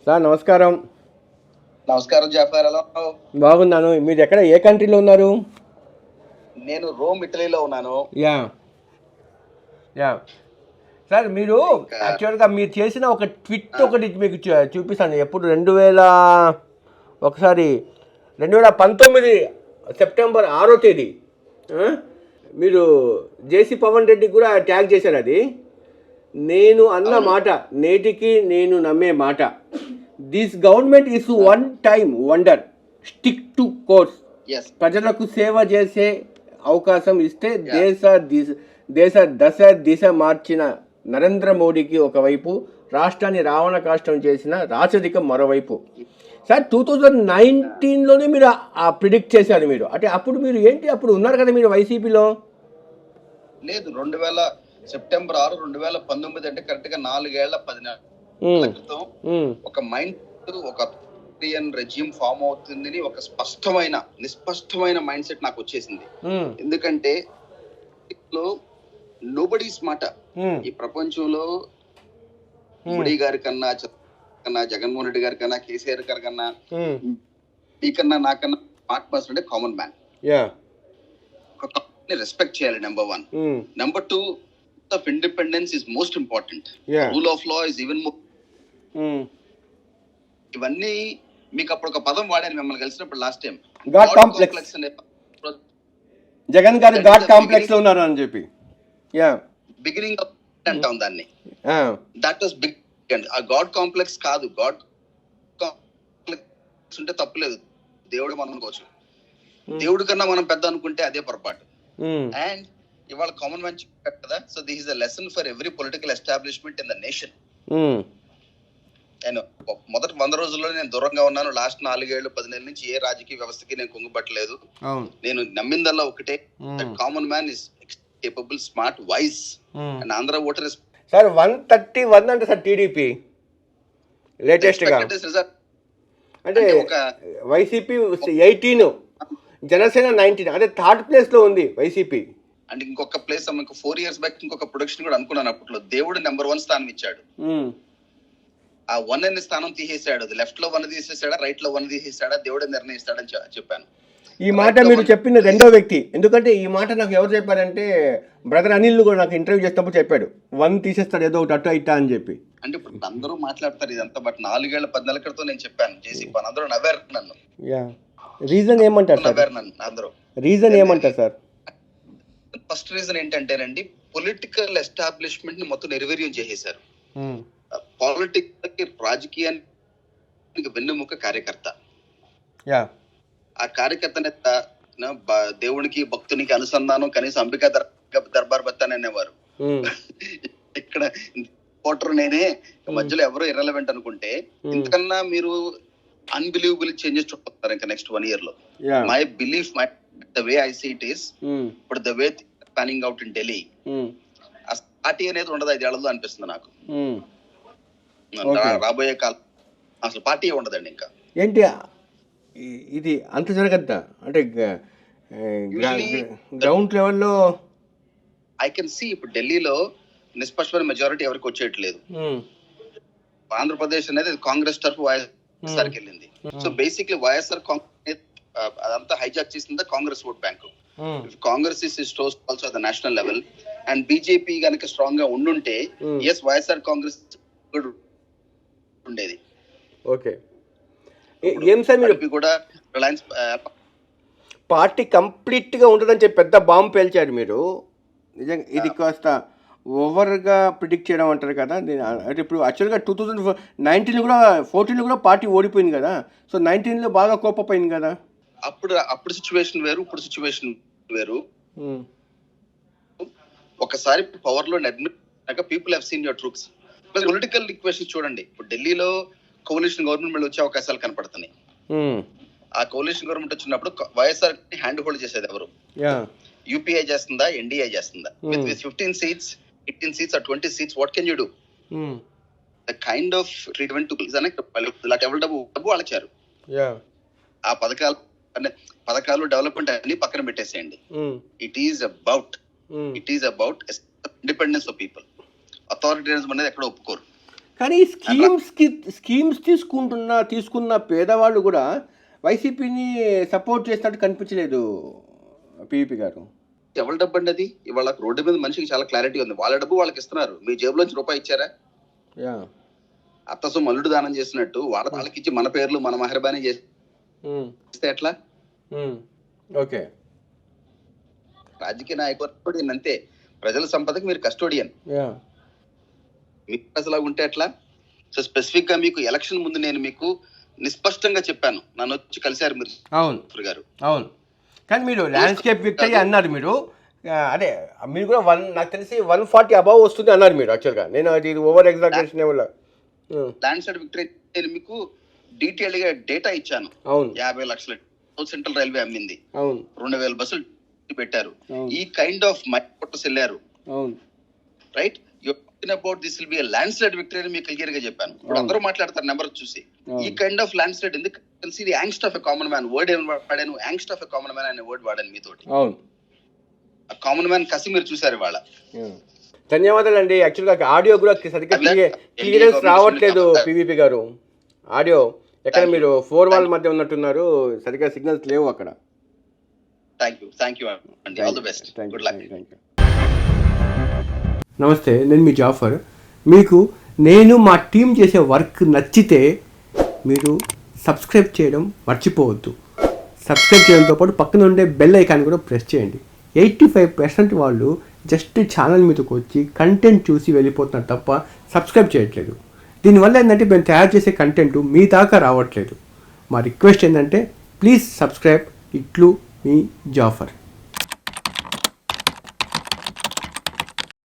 Sir నమస్కారం. నమస్కారం జాఫర్, ఎలా ఉన్నావు? బాగున్నాను. మీరు ఎక్కడ, ఏ కంట్రీలో ఉన్నారు? నేను రోమ్, ఇటలీలో ఉన్నాను. యా యా సార్, మీరు యాక్చువల్గా మీరు చేసిన ఒక ట్వీట్ ఒకటి మీకు చూపిస్తాను. ఎప్పుడు 2019 సెప్టెంబర్ 6వ తేదీ మీరు జేసీ పవన్ రెడ్డికి కూడా ట్యాగ్ చేశారు. అది నేను అన్న మాట, నేటికి నేను నమ్మే మాట. This government is one time wonder, stick to course. ప్రజలకు సేవ చేసే అవకాశం ఇస్తే దేశ దిశ మార్చిన నరేంద్ర మోడీకి ఒకవైపు, రాష్ట్రాన్ని రావణ కాష్టం చేసిన రాచరికం మరోవైపు. సార్ 2019లోనే మీరు ప్రిడిక్ట్ చేశారు మీరు. అంటే అప్పుడు మీరు ఏంటి, అప్పుడు ఉన్నారు కదా మీరు వైసీపీలో? లేదు, 2000 సెప్టెంబర్ 6, 2019 అంటే కరెక్ట్ గా 4 ఏళ్ల 10 నెలల క్రితం ఒక మైండ్, ఒక రెజ్యూమ్ ఫామ్ అవుతుందని ఒక నిస్పష్టమైన మైండ్ సెట్ నాకు వచ్చేసింది. ఎందుకంటే నోబడీ స్మార్ట్ ఈ ప్రపంచంలో, మోడీ గారి కన్నా, జగన్మోహన్ రెడ్డి గారి కన్నా, కేసీఆర్ గారి కన్నా, మీకన్నా నాకన్నా స్మార్ట్ పర్సన్ అంటే కామన్ మ్యాన్. రెస్పెక్ట్ చేయాలి, number 1. Number 2, of independence is most important. Rule of law is even more. ఇవన్నీ మీకు అప్పుడు ఒక పదం వాడాను మిమ్మల్ని కలిసినప్పుడు last time, God complex. Jagan గారు గాడ్ కాంప్లెక్స్ లో ఉన్నారు అని చెప్పి బిగినింగ్ అంటాం దాన్ని. That was big. ఆ గాడ్ కాంప్లెక్స్ కాదు, గాడ్ కాంప్లెక్స్ ఉంటే తప్పులేదు, దేవుడు మనం అనుకోవచ్చు. దేవుడి కన్నా మనం పెద్ద అనుకుంటే అదే పొరపాటు. అండ్ ఇవాళ కామన్ మ్యాన్ చెప్పారు కదా, so this is the lesson for every political establishment in the nation. నేను మొదటి 100 రోజుల్లో నేను దూరంగా ఉన్నాను. లాస్ట్ 4 ఏళ్ళు 10 నెలల నుంచి ఏ రాజకీయ వ్యవస్థకి నేను కుంగబట్టలేదు. నేను నమ్మిందల్లా ఒకటే, common man is capable, smart, wise. And Andhra voter is sir 131 అంటే సార్ టీడీపీ లేటెస్ట్ గా, అంటే ఒక వైసీపీ 18, జనసేన 19, అంటే 3rd ప్లేస్ లో ఉంది వైసీపీ. అంటే ఇంకొక ప్లేస్, 4 years బ్యాక్ ఇంకొక ప్రొడక్షన్ కూడా అనుకున్నాను. అప్పట్లో దేవుడు నెంబర్ 1 స్థానం ఇచ్చాడు. ఆ 1 అనే స్థానం తీసేసాడు. అది లెఫ్ట్ లో 1 తీసేసాడా, రైట్ లో 1 తీసేసాడా, దేవుడే నిర్ణయిస్తాడని చెప్పాను. ఈ మాట మీరు చెప్పిన రెండో వ్యక్తి. ఎందుకంటే ఈ మాట నాకు ఎవరు చెప్పారంటే, బ్రదర్ అనిల్ కూడా నాకు ఇంటర్వ్యూ చేసినప్పుడు చెప్పాడు, 1 తీసేస్తాడు ఏదో ఒకటి అటు ఇట్టా అని చెప్పి. అంటే ఇప్పుడు అందరూ మాట్లాడతారు ఇదంతా, బట్ 4 ఏళ్ల 10 నెలల క్రితం నేను చెప్పాను జేసీ పవన్, అందరూ నవ్వారు నన్ను. రీజన్ ఏమంటారు సార్? అందరూ రీజన్ ఏమంటారు సార్? ఫస్ట్ రీజన్ ఏంటంటేనండి, పొలిటికల్ ఎస్టాబ్లిష్మెంట్ ని మొత్తం నిర్వీర్యం చేసేశారు. పాలిటిక్స్, రాజకీయానికి వెన్నెముక కార్యకర్త. ఆ కార్యకర్తనే దేవునికి భక్తునికి అనుసంధానం, కనీసం అంబికా దర్బార్ బత్తాని అనేవారు. ఇక్కడ ఓటర్ నేనే, మధ్యలో ఎవరో ఇర్రెలవెంట్ అనుకుంటే, ఇంతకన్నా మీరు అన్బిలీవబుల్ చేంజెస్ చూస్తారు ఇంకా నెక్స్ట్ 1 year లో. My belief, the way I see it is, ఇప్పుడు the way planning out in Delhi, party అనేది ఉండదు 5 ఏళ్లలో అనిపిస్తుంది నాకు. రాబోయే కాలం అసలు పార్టీ ఉండదండి ఇంకా. ఏంటి ఇది అంత జరగద్దా? అంటే గ్రౌండ్ లెవెల్లో ఐ కెన్ సీ ఇప్పుడు ఢిల్లీలో నిష్పక్షమైన మెజారిటీ ఎవరికి వచ్చేయట్లేదు. ఆంధ్రప్రదేశ్ అనేది కాంగ్రెస్ తరఫు వైఎస్ఆర్కి వెళ్ళింది. సో బేసిక్లీ వైఎస్ఆర్ కాంగ్రెస్ అదంతా హైజాక్ చేసింది Congress vote bank. Congress is also the national level. And BJP కనుక స్ట్రాంగ్ గా ఉండుంటే ఎస్ వైఎస్ఆర్ కాంగ్రెస్ ఉండేది. ఓకే, ఏం సార్ మీరు కూడా రిలయన్స్ పార్టీ కంప్లీట్ గా ఉంటుందని చెప్పి పెద్ద బాంబు పేల్చారు మీరు. నిజంగా ఇది కాస్త ఓవర్గా ప్రిడిక్ట్ చేయడం అంటారు కదా. అంటే ఇప్పుడు యాక్చువల్గా 2019 కూడా 14 కూడా పార్టీ ఓడిపోయింది కదా. సో 19లో బాగా కోపపోయింది కదా. అప్పుడు సిచ్యువేషన్ వేరు, ఇప్పుడు సిచ్యువేషన్ వేరు. ఒకసారి పవర్ లో people have seen your troops. Political equation చూడండి, ఇప్పుడు ఢిల్లీలో కోalition గవర్నమెంట్ వచ్చే అవకాశాలు కనపడుతున్నాయి. ఆ కోalition గవర్నమెంట్ వచ్చినప్పుడు వైఎస్ఆర్ హ్యాండ్ హోల్డ్ చేసేది ఎవరు? యూపీఐ చేస్తుందా, ఎన్డీఏ చేస్తుందా? With 15 seats, 18 seats or 20 seats, what can you do? The kind of treatment to ఎవరి డబ్బు వాళ్ళచారు. ఆ పథకాలు డెవలప్మెంట్ అన్ని పక్కన పెట్టేసేయండి. It is about independence of people. Authoritarianism అనేది ఎక్కడ ఒప్పుకోరు. కానీ స్కీమ్స్ తీసుకున్న పేదవాళ్ళు కూడా వైసీపీని సపోర్ట్ చేసినట్టు కనిపించలేదు పీవీపీ గారు. ఎవరి డబ్బు అండి అది? ఇవాళ రోడ్డు మీద మనిషికి చాలా క్లారిటీ ఉంది. వాళ్ళ డబ్బు వాళ్ళకి ఇస్తున్నారు. మీ జేబులోంచి రూపాయి ఇచ్చారా? అత్తసు మల్లుడు దానం చేసినట్టు వాళ్ళకి ఇచ్చి మన పేర్లు మన మెహర్బానీ చేస్తే ఎట్లా? ఓకే, రాజకీయ నాయకుడు అంతే. ప్రజల సంపదకి మీరు కస్టోడియన్. మీకు అసలు ఉంటే ఎట్లా? సో స్పెసిఫిక్ గా మీకు ఎలక్షన్ ముందు నేను మీకు నిస్పష్టంగా చెప్పాను. నన్ను వచ్చి కలిశారు మీరు. అవును గారు, అవును. కానీ మీరు ల్యాండ్స్కేప్ విక్టరీ అన్నారు. మీరు అదే మీరు కూడా నాకు తెలిసి 140 అబవ్ వస్తుంది అన్నారు మీరు. యాక్చువల్గా నేను అది ఓవర్ ఎగ్జాగరేషన్ వల్ల ల్యాండ్స్లైడ్ విక్టరీ నేను మీకు డీటెయిల్ గా డేటా ఇచ్చాను. అవును, 50 లక్షల సెంట్రల్ రైల్వే అమ్మింది. అవును, 2000 బస్సులు పెట్టారు. ఈ కైండ్ ఆఫ్ మైక్రోటస్ వెళ్ళారు. అవును, right. About this will be landslide victory అని మీకు క్లియర్ గా చెప్పాను. ఇప్పుడు అందరూ మాట్లాడతారు నెంబర్ చూసి. ఈ కైండ్ ఆఫ్ ల్యాండ్స్లైడ్ ఎందుకు తెలిసి ఇది angst of a common man word ఏం వాడాను? Angst of a common man అనే వర్డ్ వాడాను మీతోటి. అవును, ఆ కామన్ మ్యాన్ కసి మీరు చూసారు ఇవాళ. ధన్యవాదాలు అండి. యాక్చువల్గా ఆడియో కూడా సరిగ్గా క్లియరెన్స్ రావట్లేదు పీవీపీ గారు. ఆడియో ఎక్కడ మీరు 4 వాల్ మధ్య ఉన్నట్టున్నారు, సరిగ్గా సిగ్నల్స్ లేవు అక్కడ. థ్యాంక్ యూ అండి. All the best. Good luck. నమస్తే, నేను మీ జాఫర్. మీకు నేను మా టీం చేసే వర్క్ నచ్చితే మీరు సబ్స్క్రైబ్ చేయడం మర్చిపోవద్దు. సబ్స్క్రైబ్ చేయడంతో పాటు పక్కన ఉండే బెల్ ఐకాన్ కూడా ప్రెస్ చేయండి. 85% వాళ్ళు జస్ట్ ఛానల్ మీదకి వచ్చి కంటెంట్ చూసి వెళ్ళిపోతున్నారు తప్ప సబ్స్క్రైబ్ చేయట్లేదు. దీనివల్ల ఏంటంటే మేము తయారు చేసే కంటెంట్ మీ దాకా రావట్లేదు. మా రిక్వెస్ట్ ఏంటంటే ప్లీజ్ సబ్స్క్రైబ్. ఇట్లు మీ జాఫర్.